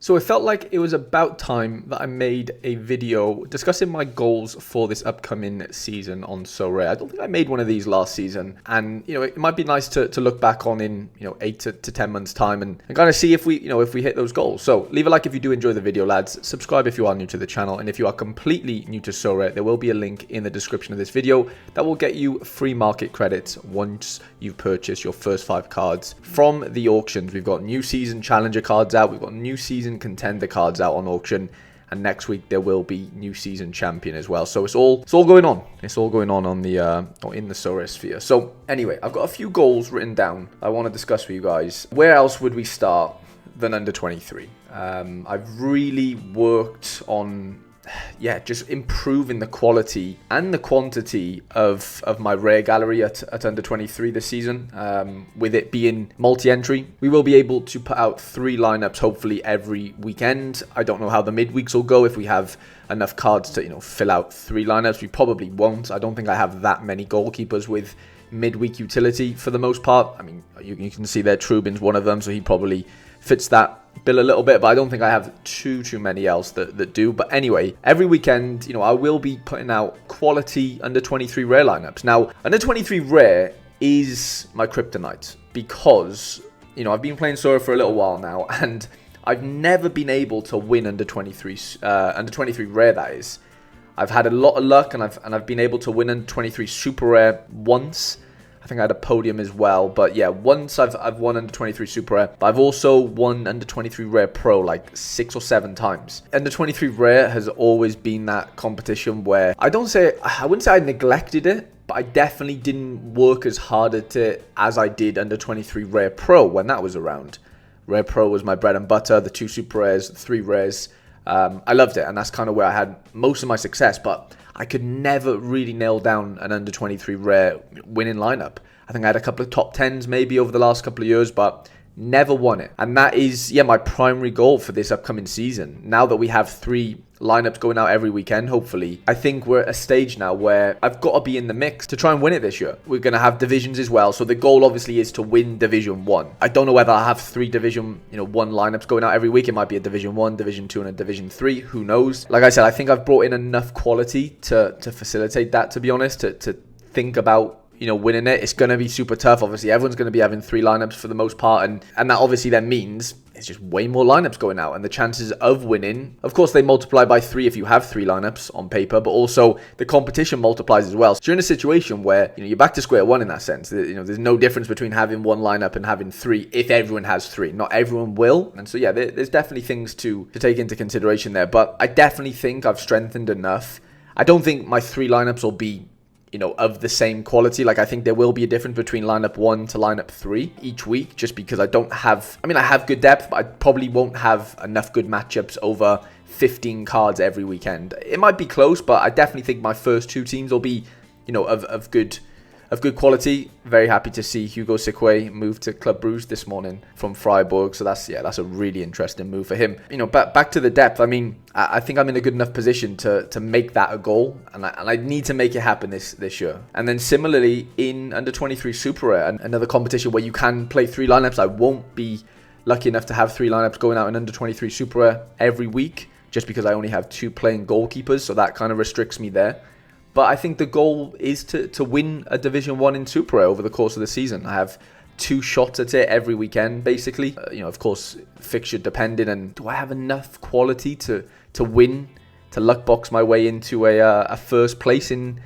So it felt like it was about time that I made a video discussing my goals for this upcoming season on Sorare. I don't think I made one of these last season, and it might be nice to look back on in 8 to 10 months time and kind of see if we hit those goals. So leave a like if you do enjoy the video, lads. Subscribe if you are new to the channel, and if you are completely new to Sorare, there will be a link in the description of this video that will get you free market credits once you've purchased your first 5 cards from the auctions. We've got new season challenger cards out, we've got new season contender cards out on auction, and next week there will be new season champion as well. So it's all going on. It's all going on the in the Sorare sphere. So anyway, I've got a few goals written down I want to discuss with you guys. Where else would we start than under 23? I've really worked on just improving the quality and the quantity of my rare gallery at under 23 this season. With it being multi-entry, we will be able to put out 3 lineups hopefully every weekend. I don't know how the midweeks will go, if we have enough cards to fill out 3 lineups. We probably won't. I don't think I have that many goalkeepers with midweek utility for the most part. I mean, you can see there Trubin's one of them, so he probably fits that bill a little bit, but I don't think I have too many else that do. But anyway, every weekend, I will be putting out quality under 23 rare lineups. Now, under 23 rare is my kryptonite because I've been playing Sorare for a little while now, and I've never been able to win under 23 rare, that is. I've had a lot of luck, and I've been able to win under 23 super rare once. I think I had a podium as well, but yeah, once I've won under 23 super rare, but I've also won under 23 rare pro like 6 or 7 times. Under 23 rare has always been that competition where I wouldn't say I neglected it, but I definitely didn't work as hard at it as I did under 23 rare pro when that was around. Rare pro was my bread and butter, the 2 super rares, 3 rares. I loved it, and that's kind of where I had most of my success, but I could never really nail down an under 23 rare winning lineup. I think I had a couple of top 10s maybe over the last couple of years, but never won it. And that is, my primary goal for this upcoming season. Now that we have 3 lineups going out every weekend, hopefully, I think we're at a stage now where I've got to be in the mix to try and win it this year. We're going to have divisions as well, so the goal obviously is to win Division 1. I don't know whether I'll have 3 Division 1 lineups going out every week. It might be a Division 1, Division 2, and a Division 3. Who knows? Like I said, I think I've brought in enough quality to facilitate that, to be honest, to think about winning it. It's going to be super tough. Obviously, everyone's going to be having 3 lineups for the most part, and that obviously then means it's just way more lineups going out, and the chances of winning, of course, they multiply by 3 if you have 3 lineups on paper, but also the competition multiplies as well. So you're in a situation where you're back to square one in that sense. There's no difference between having 1 lineup and having 3 if everyone has 3. Not everyone will, and so there's definitely things to take into consideration there. But I definitely think I've strengthened enough. I don't think my 3 lineups will be of the same quality. Like, I think there will be a difference between lineup 1 to lineup 3 each week, just because I have good depth, but I probably won't have enough good matchups over 15 cards every weekend. It might be close, but I definitely think my first 2 teams will be, of good quality. Very happy to see Hugo Sikwe move to Club Brugge this morning from Freiburg. So that's a really interesting move for him. Back to the depth. I mean, I think I'm in a good enough position to make that a goal, and I need to make it happen this year. And then similarly in under 23 Super Rare, another competition where you can play 3 lineups. I won't be lucky enough to have 3 lineups going out in under 23 Super Rare every week, just because I only have 2 playing goalkeepers, so that kind of restricts me there. But I think the goal is to win a Division 1 in Super Rare over the course of the season. I have 2 shots at it every weekend, basically. Of course, fixture dependent. And do I have enough quality to win, to luck box my way into a first place in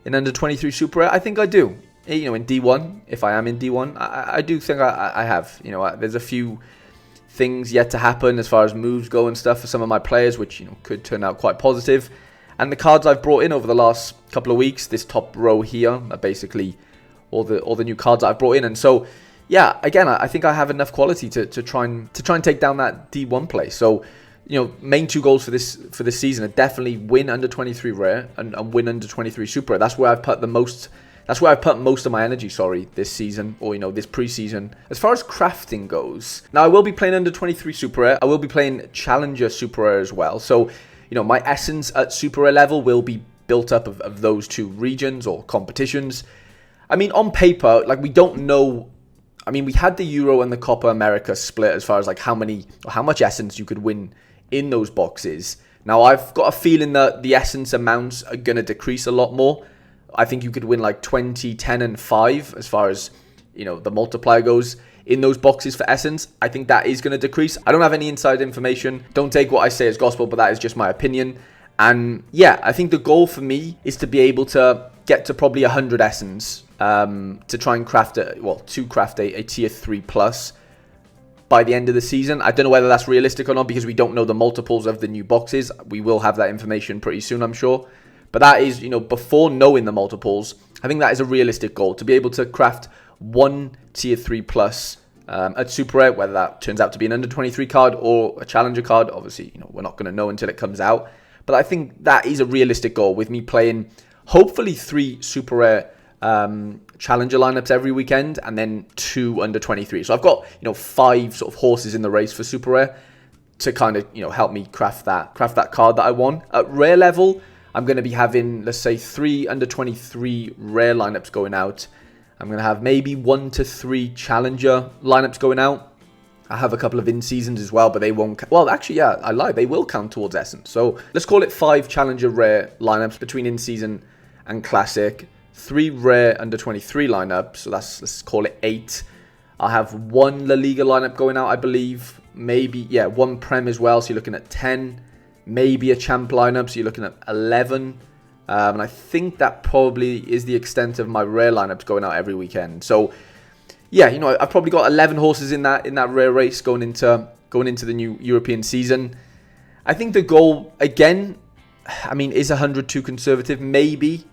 under 23 Super Rare? I think I do. In D1, if I am in D1, I do think I have. There's a few things yet to happen as far as moves go and stuff for some of my players, which could turn out quite positive. And the cards I've brought in over the last couple of weeks, this top row here, are basically all the new cards that I've brought in. And so, again, I think I have enough quality to try and take down that D1 place. So, main 2 goals for this season are definitely win under 23 rare and win under 23 super rare. That's where I've put most of my energy, this season, or this preseason. As far as crafting goes, now I will be playing under 23 super rare. I will be playing challenger super rare as well. So, my essence at Super Rare level will be built up of those 2 regions or competitions. I mean, on paper, we don't know I mean, we had the Euro and the Copa America split as far as like how much essence you could win in those boxes. Now, I've got a feeling that the essence amounts are going to decrease a lot more. I think you could win like 20, 10, and 5 as far as, the multiplier goes in those boxes for essence. I think that is going to decrease. I don't have any inside information. Don't take what I say as gospel, but that is just my opinion. And yeah, I think the goal for me is to be able to get to probably 100 essence to try and craft a tier 3 plus by the end of the season. I don't know whether that's realistic or not because we don't know the multiples of the new boxes. We will have that information pretty soon, I'm sure. But that is, before knowing the multiples, I think that is a realistic goal, to be able to craft one tier 3 plus at Super Rare, whether that turns out to be an under 23 card or a challenger card. Obviously, we're not going to know until it comes out. But I think that is a realistic goal with me playing hopefully 3 Super Rare challenger lineups every weekend and then 2 under 23. So I've got, 5 sort of horses in the race for Super Rare to kind of, help me craft that card that I want. At rare level, I'm going to be having, let's say, 3 under 23 rare lineups going out. I'm going to have maybe 1 to 3 challenger lineups going out. I have a couple of in-seasons as well, but they won't... Well, actually, yeah, I lied. They will count towards essence. So let's call it 5 challenger rare lineups between in-season and classic. 3 rare under 23 lineups. So let's call it 8. I'll have 1 La Liga lineup going out, I believe. Maybe, 1 Prem as well. So you're looking at 10. Maybe a champ lineup. So you're looking at 11. And I think that probably is the extent of my rare lineups going out every weekend. So, yeah, I've probably got 11 horses in that rare race going into the new European season. I think the goal, again, I mean, is 100 too conservative? Maybe.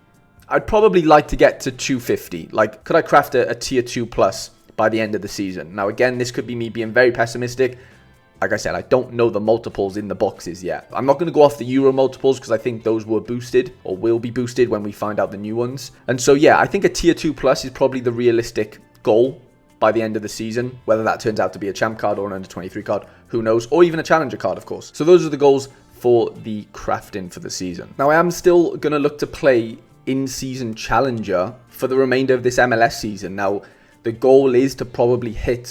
I'd probably like to get to 250. Like, could I craft a tier 2 plus by the end of the season? Now, again, this could be me being very pessimistic. Like I said, I don't know the multiples in the boxes yet. I'm not going to go off the Euro multiples because I think those were boosted or will be boosted when we find out the new ones. And so, yeah, I think a tier 2 plus is probably the realistic goal by the end of the season. Whether that turns out to be a champ card or an under 23 card, who knows? Or even a challenger card, of course. So those are the goals for the crafting for the season. Now, I am still going to look to play in-season challenger for the remainder of this MLS season. Now, the goal is to probably hit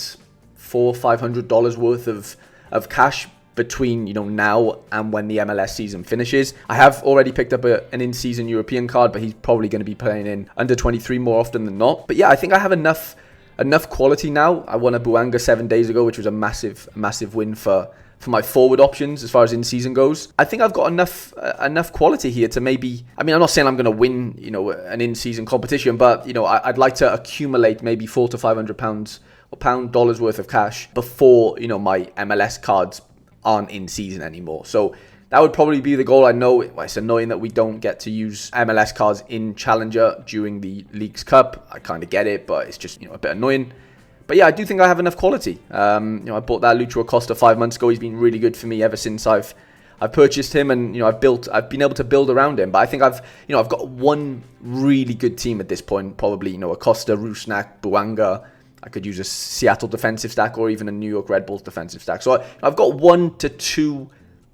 $400 or $500 worth of cash between now and when the MLS season finishes. I have already picked up an in-season European card, but he's probably going to be playing in under 23 more often than not. But yeah, I think I have enough quality now. I won a Buanga 7 days ago, which was a massive win for my forward options as far as in-season goes. I think I've got enough quality here to maybe... I mean, I'm not saying I'm going to win, an in-season competition, but, I'd like to accumulate maybe £400 to £500 or dollars worth of cash before, my MLS cards aren't in season anymore. So that would probably be the goal. I know it's annoying that we don't get to use MLS cards in Challenger during the Leagues Cup. I kind of get it, but it's just, a bit annoying. But yeah, I do think I have enough quality. I bought that Lucho Acosta 5 months ago. He's been really good for me ever since I've purchased him, and I've been able to build around him. But I think I've got one really good team at this point. Probably Acosta, Rusnak, Buanga. I could use a Seattle defensive stack or even a New York Red Bulls defensive stack. So I've got 1 to 2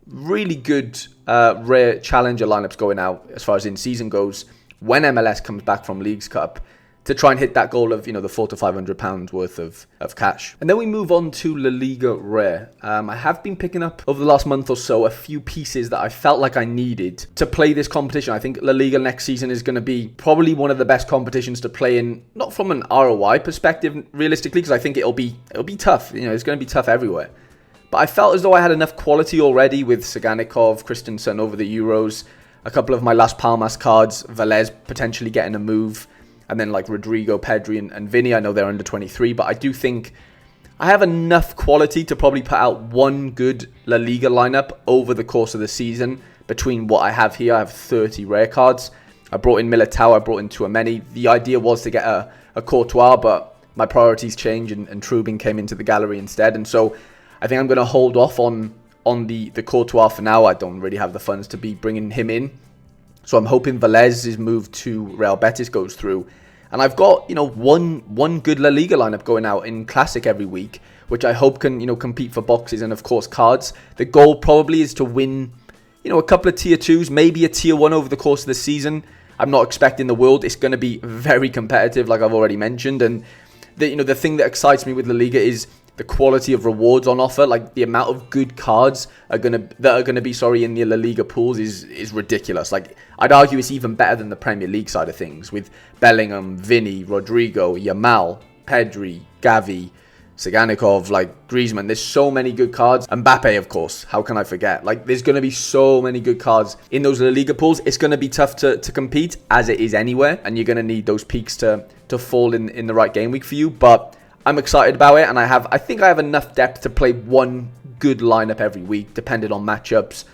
really good rare challenger lineups going out as far as in season goes when MLS comes back from Leagues Cup, to try and hit that goal of, the £400 to £500 worth of cash. And then we move on to La Liga Rare. I have been picking up over the last month or so a few pieces that I felt like I needed to play this competition. I think La Liga next season is going to be probably one of the best competitions to play in, not from an ROI perspective, realistically, because I think it'll be tough. It's going to be tough everywhere. But I felt as though I had enough quality already with Saganikov, Christensen over the Euros, a couple of my Las Palmas cards, Velez potentially getting a move, and then like Rodrigo, Pedri, and Vinny. I know they're under 23, but I do think I have enough quality to probably put out one good La Liga lineup over the course of the season. Between what I have here, I have 30 rare cards. I brought in Militao, I brought in Tchouaméni. The idea was to get a Courtois, but my priorities changed, and Trubin came into the gallery instead. And so I think I'm going to hold off on the Courtois for now. I don't really have the funds to be bringing him in. So I'm hoping Velez's move to Real Betis goes through. And I've got, one good La Liga lineup going out in Classic every week, which I hope can, compete for boxes and, of course, cards. The goal probably is to win, a couple of tier 2s, maybe a tier 1 over the course of the season. I'm not expecting the world. It's going to be very competitive, like I've already mentioned. And the thing that excites me with La Liga is the quality of rewards on offer. Like, the amount of good cards that are gonna be in the La Liga pools is ridiculous. Like, I'd argue it's even better than the Premier League side of things, with Bellingham, Vinny, Rodrigo, Yamal, Pedri, Gavi, Saganikov, like Griezmann. There's so many good cards. Mbappe, of course. How can I forget? Like, there's going to be so many good cards in those La Liga pools. It's going to be tough to compete, as it is anywhere, and you're going to need those peaks to fall in the right game week for you. But I'm excited about it, and I think I have enough depth to play one good lineup every week, depending on matchups.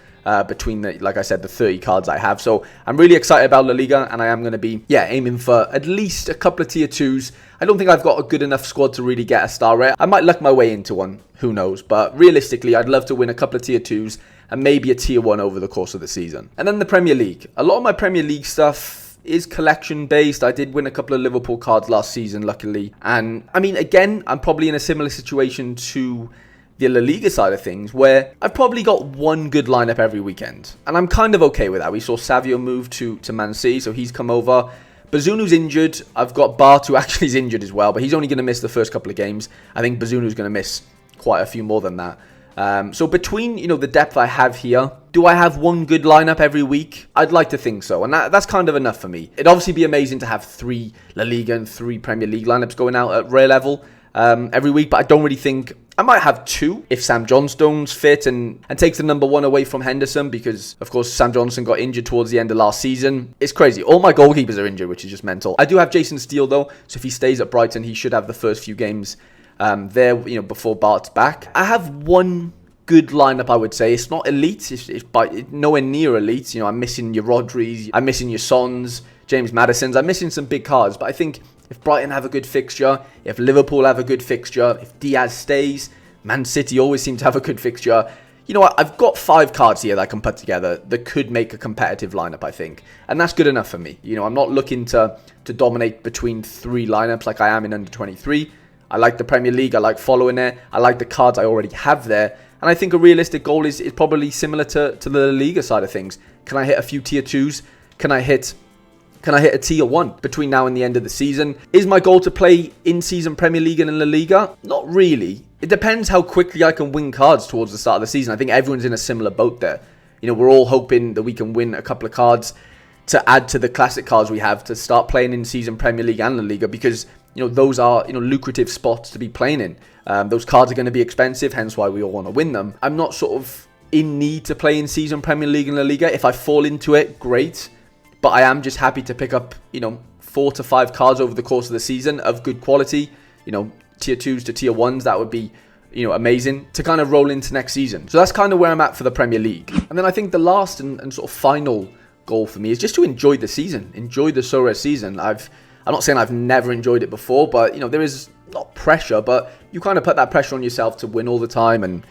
Between like I said, the 30 cards I have. So I'm really excited about La Liga, and I am going to be, aiming for at least a couple of tier 2s. I don't think I've got a good enough squad to really get a star rare. I might luck my way into one, who knows. But realistically, I'd love to win a couple of tier 2s and maybe a tier 1 over the course of the season. And then the Premier League. A lot of my Premier League stuff is collection based. I did win a couple of Liverpool cards last season, luckily. And I mean, again, I'm probably in a similar situation to the La Liga side of things, where I've probably got one good lineup every weekend, and I'm kind of okay with that. We saw Savio move to Man City, so he's come over. Bazunu's injured. I've got Bart, who actually is injured as well, but he's only going to miss the first couple of games. I think Bazunu's going to miss quite a few more than that. So between, the depth I have here, do I have one good lineup every week? I'd like to think so, and that's kind of enough for me. It'd obviously be amazing to have 3 La Liga and 3 Premier League lineups going out at rare level every week, but I don't really think. I might have 2 if Sam Johnstone's fit and takes the number 1 away from Henderson, because, of course, Sam Johnstone got injured towards the end of last season. It's crazy. All my goalkeepers are injured, which is just mental. I do have Jason Steele, though, so if he stays at Brighton, he should have the first few games there, before Bart's back. I have one good lineup, I would say. It's not elite. It's nowhere near elite. I'm missing your Rodris. I'm missing your Sons, James Maddisons. I'm missing some big cards, but I think if Brighton have a good fixture, if Liverpool have a good fixture, if Diaz stays, Man City always seem to have a good fixture. You know what? I've got 5 cards here that I can put together that could make a competitive lineup, I think. And that's good enough for me. I'm not looking to dominate between 3 lineups like I am in under 23. I like the Premier League. I like following it. I like the cards I already have there. And I think a realistic goal is probably similar to the La Liga side of things. Can I hit a few tier 2s? Can I hit a tier 1 between now and the end of the season? Is my goal to play in-season Premier League and in La Liga? Not really. It depends how quickly I can win cards towards the start of the season. I think everyone's in a similar boat there. We're all hoping that we can win a couple of cards to add to the classic cards we have to start playing in-season Premier League and La Liga, because those are lucrative spots to be playing in. Those cards are going to be expensive, hence why we all want to win them. I'm not sort of in need to play in-season Premier League and La Liga. If I fall into it, great. But I am just happy to pick up, 4 to 5 cards over the course of the season of good quality, tier 2s to tier 1s. That would be, amazing to kind of roll into next season. So that's kind of where I'm at for the Premier League. And then I think the last and sort of final goal for me is just to enjoy the season, enjoy the Sorare season. I'm not saying I've never enjoyed it before, but, there is not pressure, but you kind of put that pressure on yourself to win all the time and,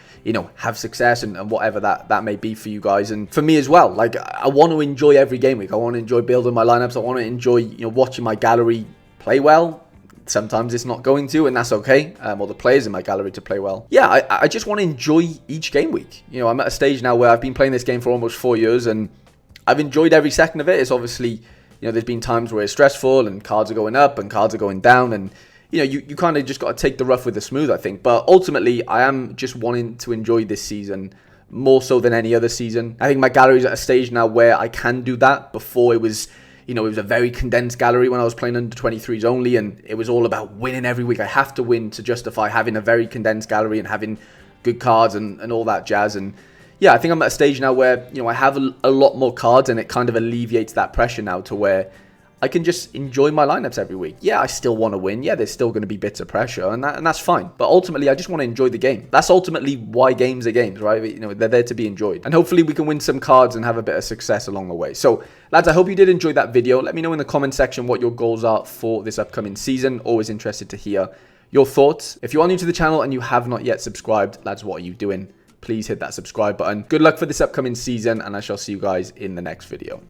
have success and whatever that may be for you guys. And for me as well, like, I want to enjoy every game week. I want to enjoy building my lineups. I want to enjoy, watching my gallery play well. Sometimes it's not going to, and that's okay. Or the players in my gallery to play well. Yeah, I just want to enjoy each game week. I'm at a stage now where I've been playing this game for almost 4 years, and I've enjoyed every second of it. It's obviously, there's been times where it's stressful and cards are going up and cards are going down, and you kind of just got to take the rough with the smooth, I think. But ultimately, I am just wanting to enjoy this season more so than any other season. I think my gallery's at a stage now where I can do that. Before, it was, it was a very condensed gallery when I was playing under 23s only, and it was all about winning every week. I have to win to justify having a very condensed gallery and having good cards and all that jazz. And yeah, I think I'm at a stage now where, I have a lot more cards, and it kind of alleviates that pressure now to where I can just enjoy my lineups every week. Yeah, I still want to win. Yeah, there's still going to be bits of pressure, and that's fine. But ultimately, I just want to enjoy the game. That's ultimately why games are games, right? They're there to be enjoyed. And hopefully we can win some cards and have a bit of success along the way. So, lads, I hope you did enjoy that video. Let me know in the comment section what your goals are for this upcoming season. Always interested to hear your thoughts. If you are new to the channel and you have not yet subscribed, lads, what are you doing? Please hit that subscribe button. Good luck for this upcoming season, and I shall see you guys in the next video.